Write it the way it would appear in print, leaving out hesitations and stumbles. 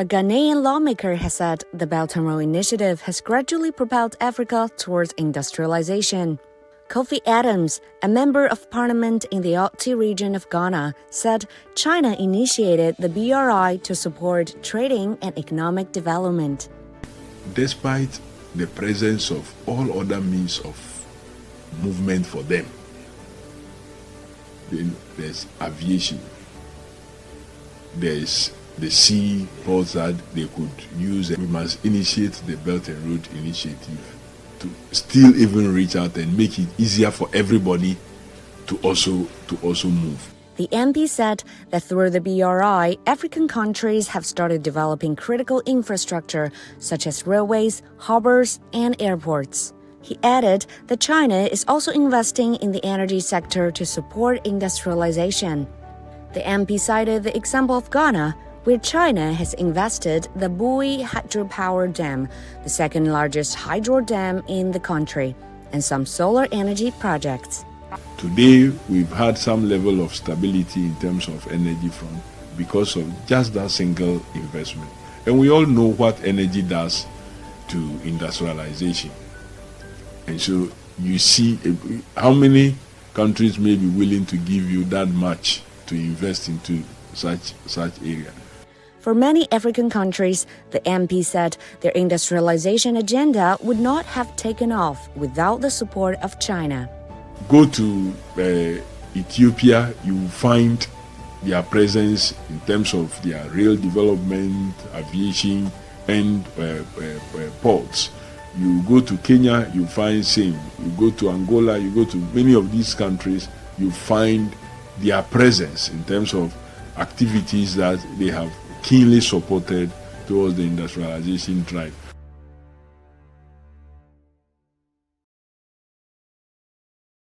A Ghanaian lawmaker has said the Belt and Road Initiative has gradually propelled Africa towards industrialization. Kofi Adams, a member of parliament in the Oti region of Ghana, said China initiated the BRI to support trading and economic development. Despite the presence of all other means of movement for them, there's aviation, there's the sea ports that they could use. We must initiate the Belt and Road Initiative to still even reach out and make it easier for everybody to also move. The MP said that through the BRI, African countries have started developing critical infrastructure such as railways, harbors, and airports. He added that China is also investing in the energy sector to support industrialization. The MP cited the example of Ghana, where China has invested the Bui hydropower dam, the second largest hydro dam in the country, and some solar energy projects. Today, we've had some level of stability in terms of energy front because of just that single investment. And we all know what energy does to industrialization. And so you see how many countries may be willing to give you that much to invest into such area. For many African countries, the MP said their industrialization agenda would not have taken off without the support of China. Go to Ethiopia, you find their presence in terms of their rail development, aviation, and ports. You go to Kenya, you find same. You go to Angola, you go to many of these countries, you find their presence in terms of activities that they have keenly supported towards the industrialization drive.